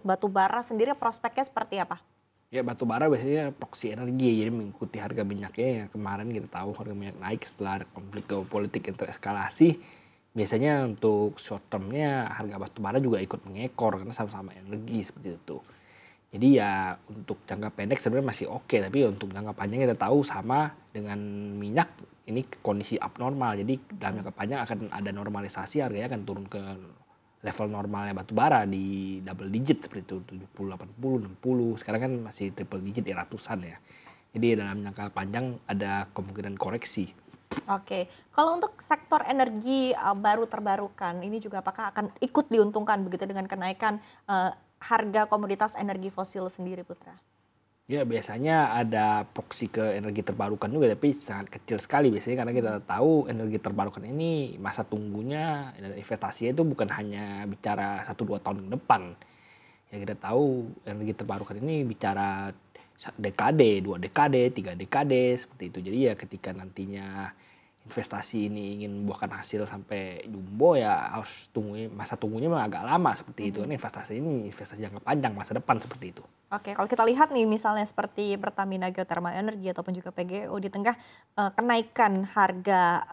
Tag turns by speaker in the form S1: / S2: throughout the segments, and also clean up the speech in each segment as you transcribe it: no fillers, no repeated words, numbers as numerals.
S1: batu bara sendiri prospeknya seperti apa?
S2: Ya batu bara biasanya proxy energi, jadi mengikuti harga minyaknya yang kemarin kita tahu harga minyak naik setelah ada konflik geopolitik yang tereskalasi. Biasanya untuk short termnya harga batu bara juga ikut mengekor karena sama-sama energi seperti itu. Jadi ya untuk jangka pendek sebenarnya masih oke, tapi untuk jangka panjang kita tahu sama dengan minyak ini kondisi abnormal. Jadi dalam jangka panjang akan ada normalisasi, harganya akan turun ke level normalnya batu bara di double digit seperti itu 70, 80, 60. Sekarang kan masih triple digit di ratusan ya. Jadi dalam jangka panjang ada kemungkinan koreksi.
S1: Oke, kalau untuk sektor energi baru terbarukan, ini juga apakah akan ikut diuntungkan begitu dengan kenaikan harga komoditas energi fosil sendiri, Putra?
S2: Ya biasanya ada proksi ke energi terbarukan juga, tapi sangat kecil sekali biasanya karena kita tahu energi terbarukan ini masa tunggunya dan investasinya itu bukan hanya bicara 1-2 tahun ke depan. Ya kita tahu energi terbarukan ini bicara dekade, 2 dekade, 3 dekade seperti itu. Jadi ya ketika nantinya investasi ini ingin membuahkan hasil sampai jumbo ya harus masa tunggunya memang agak lama seperti itu. Kan investasi ini investasi jangka panjang masa depan seperti itu.
S1: Oke, kalau kita lihat nih misalnya seperti Pertamina Geothermal Energy ataupun juga PGO di tengah kenaikan harga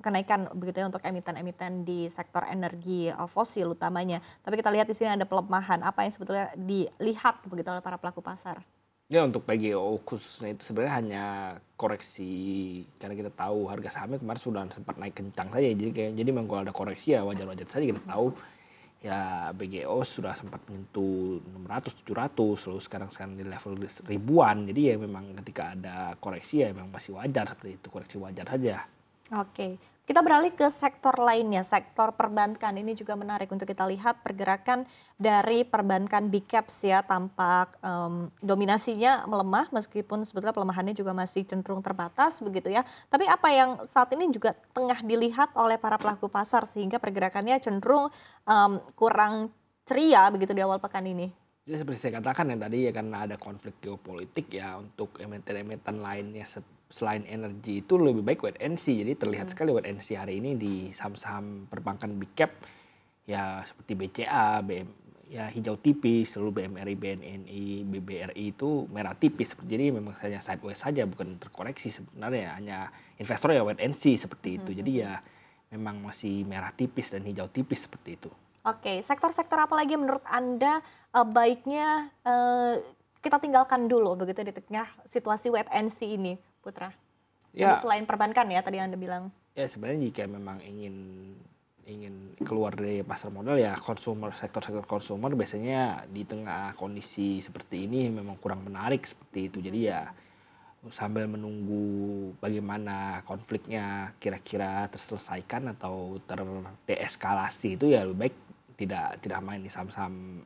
S1: kenaikan begitu ya untuk emiten-emiten di sektor energi fosil utamanya. Tapi kita lihat di sini ada pelemahan. Apa yang sebetulnya dilihat begitu oleh para pelaku pasar?
S2: Ya untuk PGO khususnya itu sebenarnya hanya koreksi karena kita tahu harga sahamnya kemarin sudah sempat naik kencang saja. Jadi memang kalau ada koreksi ya wajar-wajar saja kita tahu. Ya BGO sudah sempat menyentuh 600, 700, lalu sekarang di level ribuan. Jadi ya memang ketika ada koreksi ya memang masih wajar seperti itu, koreksi wajar saja.
S1: Oke, kita beralih ke sektor lainnya, sektor perbankan. Ini juga menarik untuk kita lihat pergerakan dari perbankan big caps ya, tampak dominasinya melemah meskipun sebetulnya pelemahannya juga masih cenderung terbatas begitu ya. Tapi apa yang saat ini juga tengah dilihat oleh para pelaku pasar sehingga pergerakannya cenderung kurang ceria begitu di awal pekan ini?
S2: Jadi seperti saya katakan yang tadi ya karena ada konflik geopolitik ya untuk emiten-emiten lainnya selain energi itu lebih baik wait and see. Jadi terlihat sekali wait and see hari ini di saham-saham perbankan big cap ya seperti BCA, ya hijau tipis, lalu BMRI, BNNI, BBRI itu merah tipis. Jadi memang hanya sideways saja bukan terkoreksi sebenarnya, hanya investor ya wait and see seperti itu. Jadi ya memang masih merah tipis dan hijau tipis seperti itu.
S1: Oke, sektor-sektor apa lagi menurut Anda baiknya kita tinggalkan dulu begitu di tengah situasi wait and see ini, Putra?
S2: Ya,
S1: Selain perbankan ya tadi Anda bilang.
S2: ya sebenarnya jika memang ingin keluar dari pasar modal ya sektor-sektor konsumer biasanya di tengah kondisi seperti ini memang kurang menarik seperti itu. Jadi ya sambil menunggu bagaimana konfliknya kira-kira terselesaikan atau terdeeskalasi itu ya lebih baik tidak main di saham-saham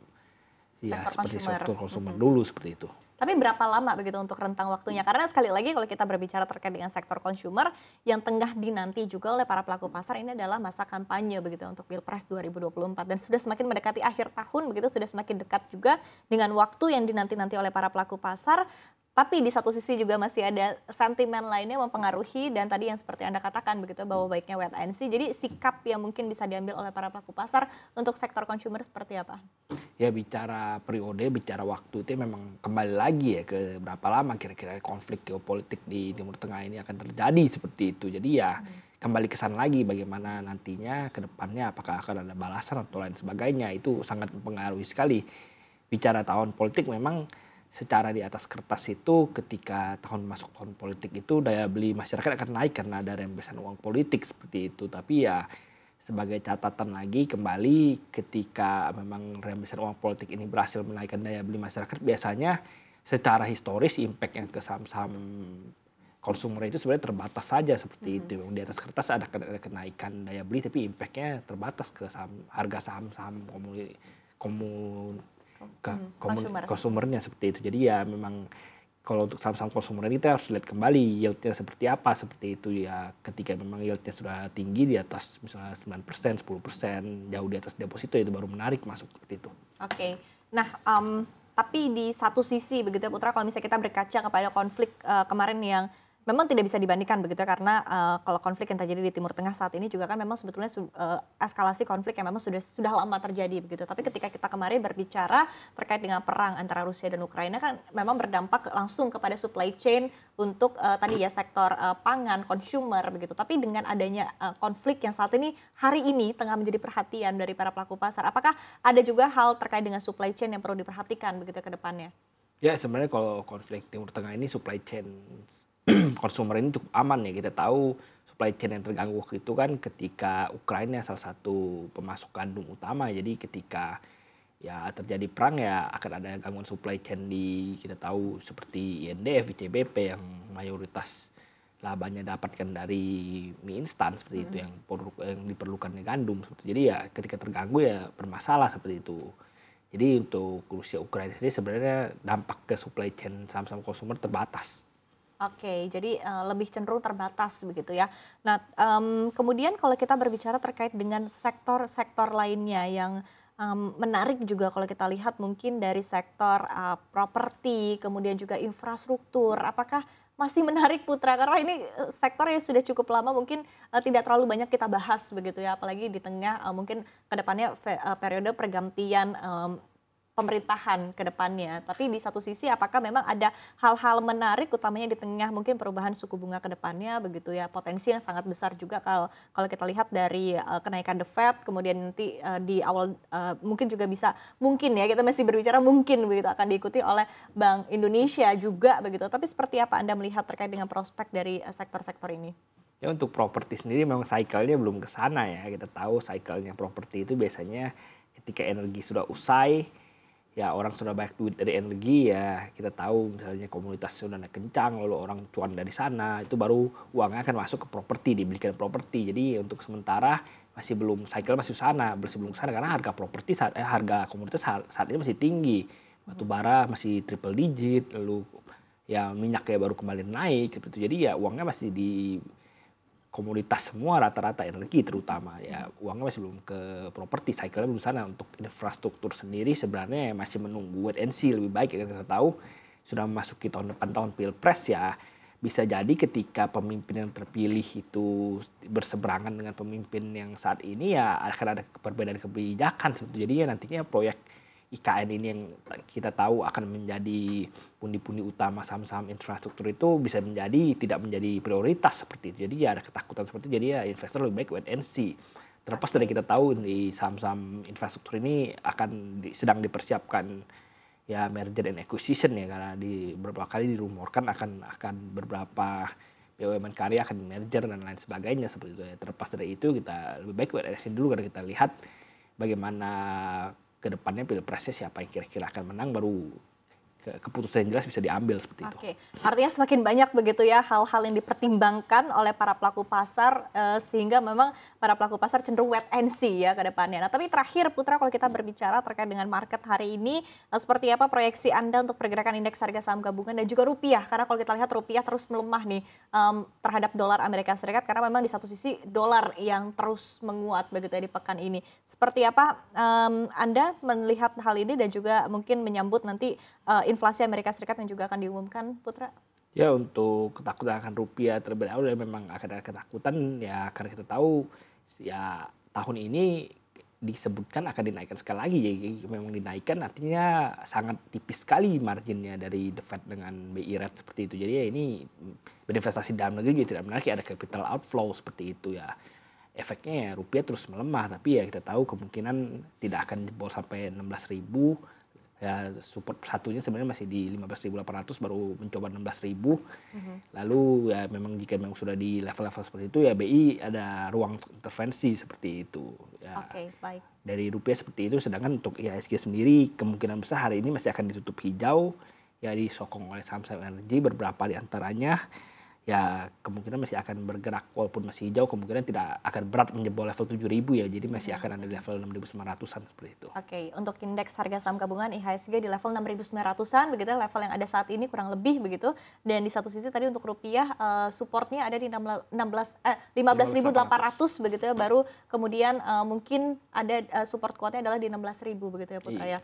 S2: ya seperti sektor konsumer dulu seperti itu.
S1: Tapi berapa lama begitu untuk rentang waktunya? Karena sekali lagi kalau kita berbicara terkait dengan sektor consumer yang tengah dinanti juga oleh para pelaku pasar ini adalah masa kampanye begitu untuk Pilpres 2024 dan sudah semakin mendekati akhir tahun begitu sudah semakin dekat juga dengan waktu yang dinanti-nanti oleh para pelaku pasar. Tapi di satu sisi juga masih ada sentimen lainnya mempengaruhi dan tadi yang seperti Anda katakan begitu bahwa baiknya wait and see. Jadi sikap yang mungkin bisa diambil oleh para pelaku pasar untuk sektor consumer seperti apa?
S2: Ya bicara periode, bicara waktu itu memang kembali lagi ya ke berapa lama kira-kira konflik geopolitik di Timur Tengah ini akan terjadi seperti itu. Jadi ya kembali ke sana lagi bagaimana nantinya ke depannya apakah akan ada balasan atau lain sebagainya. Itu sangat mempengaruhi sekali. Bicara tahun politik memang secara di atas kertas itu ketika masuk tahun politik itu daya beli masyarakat akan naik karena ada rembesan uang politik seperti itu. Tapi ya sebagai catatan lagi kembali ketika memang rembesan uang politik ini berhasil menaikkan daya beli masyarakat biasanya secara historis impact yang ke saham-saham konsumer itu sebenarnya terbatas saja seperti itu. Di atas kertas ada kenaikan daya beli tapi impactnya terbatas ke harga saham-saham konsumernya seperti itu. Jadi ya memang kalau untuk saham-saham konsumer ini kita harus lihat kembali yieldnya seperti apa seperti itu ya. Ketika memang yieldnya sudah tinggi di atas misalnya 9%, 10%, jauh di atas deposito itu baru menarik masuk seperti itu.
S1: Oke, nah tapi di satu sisi begitu ya Putra kalau misalnya kita berkaca kepada konflik kemarin yang memang tidak bisa dibandingkan begitu ya, karena kalau konflik yang terjadi di Timur Tengah saat ini juga kan memang sebetulnya eskalasi konflik yang memang sudah lama terjadi begitu. Tapi ketika kita kemarin berbicara terkait dengan perang antara Rusia dan Ukraina kan memang berdampak langsung kepada supply chain untuk tadi ya sektor pangan, consumer begitu. Tapi dengan adanya konflik yang saat ini hari ini tengah menjadi perhatian dari para pelaku pasar, apakah ada juga hal terkait dengan supply chain yang perlu diperhatikan begitu ke depannya?
S2: Ya sebenarnya kalau konflik Timur Tengah ini supply chain konsumer ini cukup aman ya. Kita tahu supply chain yang terganggu waktu itu kan ketika Ukraina salah satu pemasok gandum utama. Jadi ketika ya terjadi perang ya akan ada gangguan supply chain di kita tahu seperti INDF, ICBP yang mayoritas labanya dapatkan dari mie instan seperti itu yang diperlukan gandum. Jadi ya ketika terganggu ya bermasalah seperti itu. Jadi untuk Rusia Ukraina sendiri sebenarnya dampak ke supply chain saham-saham konsumer terbatas.
S1: Oke, jadi lebih cenderung terbatas begitu ya. Nah, kemudian kalau kita berbicara terkait dengan sektor-sektor lainnya yang menarik juga kalau kita lihat mungkin dari sektor properti, kemudian juga infrastruktur, apakah masih menarik Putra? Karena ini sektor yang sudah cukup lama mungkin tidak terlalu banyak kita bahas begitu ya, apalagi di tengah mungkin kedepannya periode pergantian pemerintahan ke depannya. Tapi di satu sisi apakah memang ada hal-hal menarik utamanya di tengah mungkin perubahan suku bunga ke depannya begitu ya. Potensi yang sangat besar juga kalau kita lihat dari kenaikan The Fed kemudian nanti di awal mungkin juga bisa mungkin ya kita masih berbicara mungkin begitu akan diikuti oleh Bank Indonesia juga begitu. Tapi seperti apa Anda melihat terkait dengan prospek dari sektor-sektor ini?
S2: Ya untuk properti sendiri memang cycle-nya belum ke sana ya. Kita tahu cycle-nya properti itu biasanya ketika energi sudah usai, ya orang sudah banyak duit dari energi ya kita tahu misalnya komunitas sudah naik kencang lalu orang cuan dari sana itu baru uangnya akan masuk ke properti dibelikan properti. Jadi untuk sementara masih belum cycle masih sana belum sana karena harga properti harga komoditas saat ini masih tinggi, batu bara masih triple digit, lalu ya minyak ya baru kembali naik seperti itu. Jadi ya uangnya masih di komoditas semua rata-rata energi terutama ya uangnya masih belum ke properti, cycle-nya belum sana. Untuk infrastruktur sendiri sebenarnya masih menunggu wait and see, lebih baik ya kita tahu sudah memasuki tahun depan tahun pilpres ya bisa jadi ketika pemimpin yang terpilih itu berseberangan dengan pemimpin yang saat ini ya akan ada perbedaan kebijakan seperti itu. Jadi ya nantinya proyek IKN ini yang kita tahu akan menjadi pundi-pundi utama saham-saham infrastruktur itu bisa tidak menjadi prioritas seperti itu. Jadi ya ada ketakutan seperti itu. Jadi ya investor lebih baik wait and see. Terlepas dari kita tahu di saham-saham infrastruktur ini sedang dipersiapkan ya merger and acquisition ya karena beberapa kali dirumorkan akan beberapa BUMN karya akan merger dan lain sebagainya seperti itu. Ya. Terlepas dari itu kita lebih baik wait and see dulu karena kita lihat bagaimana kedepannya pilpresnya siapa yang kira-kira akan menang baru keputusan yang jelas bisa diambil seperti itu.
S1: Oke, artinya semakin banyak begitu ya hal-hal yang dipertimbangkan oleh para pelaku pasar sehingga memang para pelaku pasar cenderung wait and see ya ke depannya. Nah, tapi terakhir Putra kalau kita berbicara terkait dengan market hari ini seperti apa proyeksi Anda untuk pergerakan indeks harga saham gabungan dan juga rupiah? Karena kalau kita lihat rupiah terus melemah nih terhadap dolar Amerika Serikat karena memang di satu sisi dolar yang terus menguat begitu ya di pekan ini. Seperti apa Anda melihat hal ini dan juga mungkin menyambut nanti inflasi Amerika Serikat yang juga akan diumumkan, Putra?
S2: Ya untuk ketakutan akan rupiah terlebih dahulu memang akan ada ketakutan ya karena kita tahu ya tahun ini disebutkan akan dinaikkan sekali lagi ya memang dinaikkan artinya sangat tipis sekali marginnya dari The Fed dengan BI rate seperti itu. Jadi ya ini berinvestasi dalam negeri juga tidak menarik ada capital outflow seperti itu ya. Efeknya ya rupiah terus melemah tapi ya kita tahu kemungkinan tidak akan jebol sampai 16.000. Ya support satunya sebenarnya masih di 15.800 baru mencoba 16.000. Lalu ya memang jika memang sudah di level-level seperti itu ya BI ada ruang intervensi seperti itu. Ya,
S1: Oke, baik.
S2: dari rupiah seperti itu sedangkan untuk IHSG sendiri kemungkinan besar hari ini masih akan ditutup hijau ya disokong oleh saham-saham energi beberapa di antaranya. Ya kemungkinan masih akan bergerak walaupun masih hijau kemungkinan tidak akan berat menjebol level 7.000 ya jadi masih akan ada di level 6.900-an seperti itu.
S1: Oke, untuk indeks harga saham gabungan IHSG di level 6.900-an begitu level yang ada saat ini kurang lebih begitu dan di satu sisi tadi untuk rupiah supportnya ada di 15.800 begitu ya baru kemudian mungkin ada support kuatnya adalah di 16.000 begitu ya Putra ya.